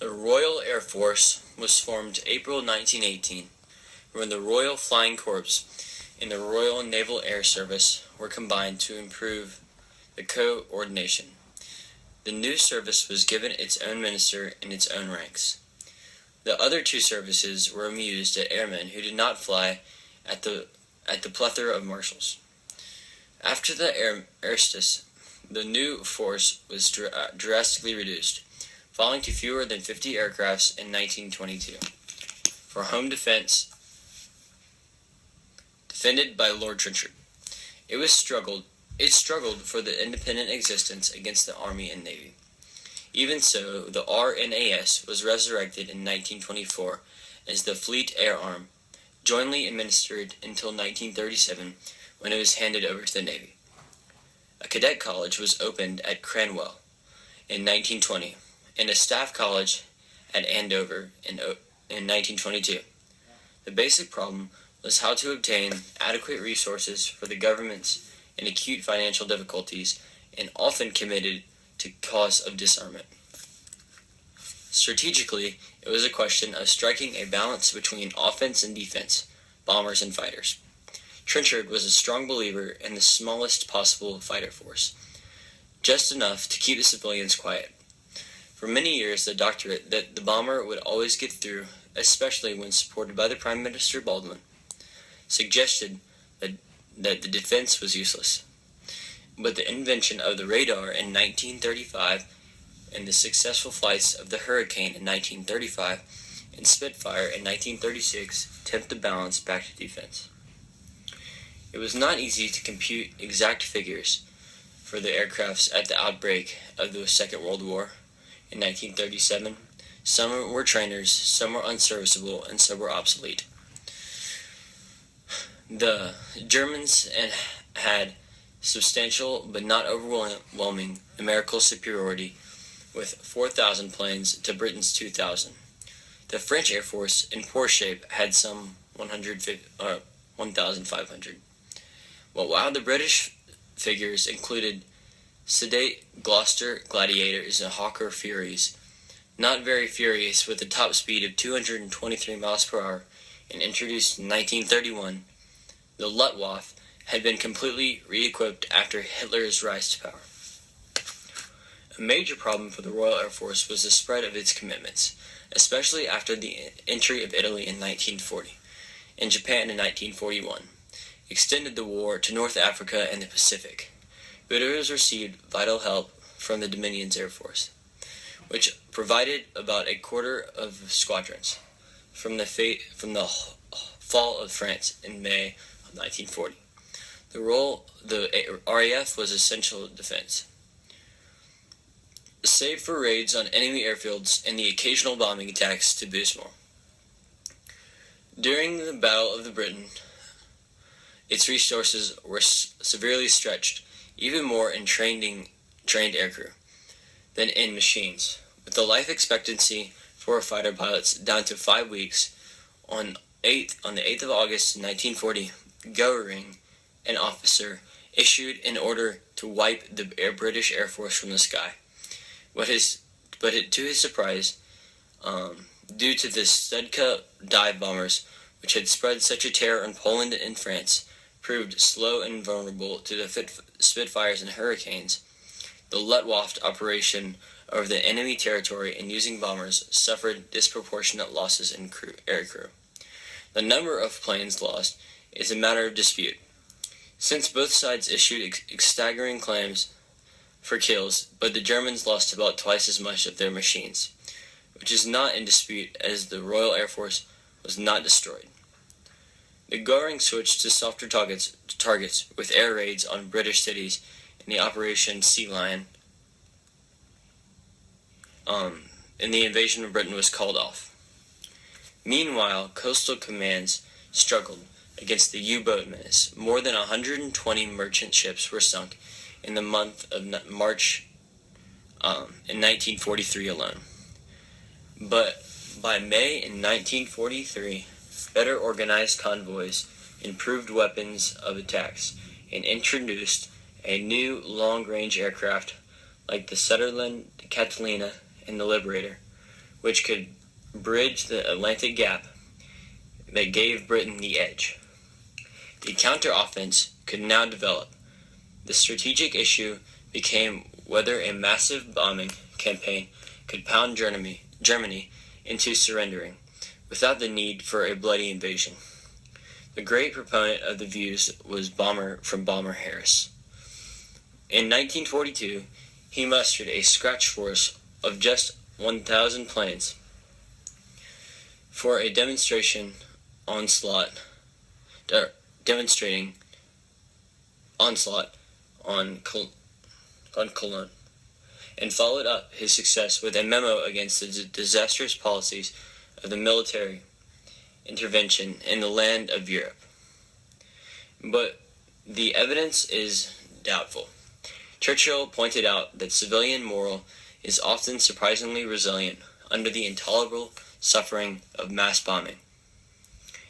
The Royal Air Force was formed April 1918, when the Royal Flying Corps and the Royal Naval Air Service were combined to improve the coordination. The new service was given its own minister and its own ranks. The other two services were amused at airmen who did not fly at the plethora of marshals. After the armistice, the new force was drastically reduced, falling to fewer than 50 aircrafts in 1922. For home defense, defended by Lord Trenchard, it struggled for the independent existence against the Army and Navy. Even so, the RNAS was resurrected in 1924 as the Fleet Air Arm, jointly administered until 1937, when it was handed over to the Navy. A cadet college was opened at Cranwell in 1920, and a staff college at Andover in 1922. The basic problem was how to obtain adequate resources for the governments in acute financial difficulties and often committed to cause of disarmament. Strategically, it was a question of striking a balance between offense and defense, bombers and fighters. Trenchard was a strong believer in the smallest possible fighter force, just enough to keep the civilians quiet. For many years, the doctrine that the bomber would always get through, especially when supported by the Prime Minister Baldwin, suggested that the defense was useless. But the invention of the radar in 1935 and the successful flights of the Hurricane in 1935 and Spitfire in 1936 tipped the balance back to defense. It was not easy to compute exact figures for the aircrafts at the outbreak of the Second World War in 1937. Some were trainers, some were unserviceable, and some were obsolete. The Germans had substantial but not overwhelming numerical superiority with 4,000 planes to Britain's 2,000. The French Air Force, in poor shape, had some 1,500. While the British figures included sedate Gloucester Gladiators and Hawker Furies, not very furious with a top speed of 223 miles per hour, and introduced in 1931, the Luftwaffe had been completely re-equipped after Hitler's rise to power. A major problem for the Royal Air Force was the spread of its commitments, especially after the entry of Italy in 1940 and Japan in 1941, extended the war to North Africa and the Pacific. British received vital help from the Dominion's Air Force, which provided about a quarter of squadrons from the fall of France in May of 1940. The RAF was essential defense, save for raids on enemy airfields and the occasional bombing attacks to boost morale. During the Battle of Britain, its resources were severely stretched, even more in trained aircrew than in machines, with the life expectancy for fighter pilots down to 5 weeks. On the 8th of August 1940, Goering, an officer, issued an order to wipe the British Air Force from the sky. To his surprise, due to the Studka dive bombers, which had spread such a terror in Poland and France, proved slow and vulnerable to the Spitfires and Hurricanes, the Luftwaffe operation over the enemy territory and using bombers suffered disproportionate losses in aircrew. The number of planes lost is a matter of dispute, since both sides issued staggering claims for kills, but the Germans lost about twice as much of their machines, which is not in dispute as the Royal Air Force was not destroyed. The Goering switched to softer targets with air raids on British cities in the Operation Sea Lion, and the invasion of Britain was called off. Meanwhile, coastal commands struggled against the U-boat menace. More than 120 merchant ships were sunk in the month of March in 1943 alone. But by May in 1943, better organized convoys, improved weapons of attacks, and introduced a new long-range aircraft like the Sutherland, the Catalina, and the Liberator which could bridge the Atlantic gap that gave Britain the edge. The counteroffense could now develop. The strategic issue became whether a massive bombing campaign could pound Germany into surrendering without the need for a bloody invasion. The great proponent of the views was Bomber Harris. In 1942, he mustered a scratch force of just 1,000 planes for a demonstrating onslaught on Cologne, and followed up his success with a memo against the disastrous policies of the military intervention in the land of Europe. But the evidence is doubtful. Churchill pointed out that civilian morale is often surprisingly resilient under the intolerable suffering of mass bombing,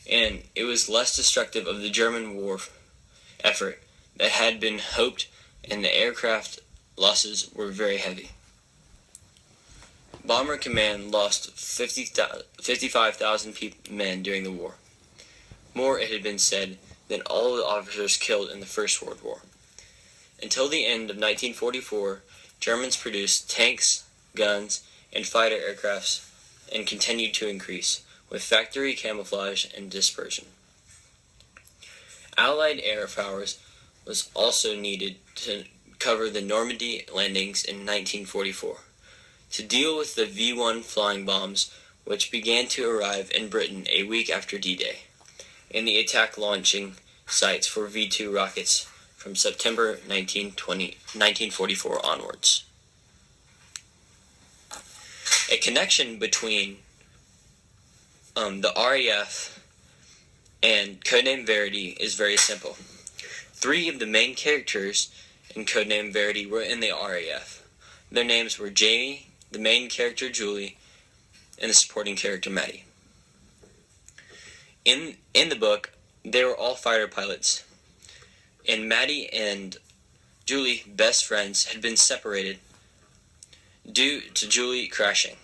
and it was less destructive of the German war effort that had been hoped, and the aircraft losses were very heavy. Bomber Command lost 55,000 men during the war, more, it had been said, than all the officers killed in the First World War. Until the end of 1944, Germans produced tanks, guns, and fighter aircrafts, and continued to increase, with factory camouflage and dispersion. Allied air powers was also needed to cover the Normandy landings in 1944, to deal with the V-1 flying bombs which began to arrive in Britain a week after D-Day, and the attack launching sites for V-2 rockets from September 1944 onwards. A connection between the RAF and Codename Verity is very simple. 3 of the main characters in Codename Verity were in the RAF. Their names were Jamie, the main character Julie, and the supporting character Maddie. In the book, they were all fighter pilots, and Maddie and Julie, best friends, had been separated due to Julie crashing.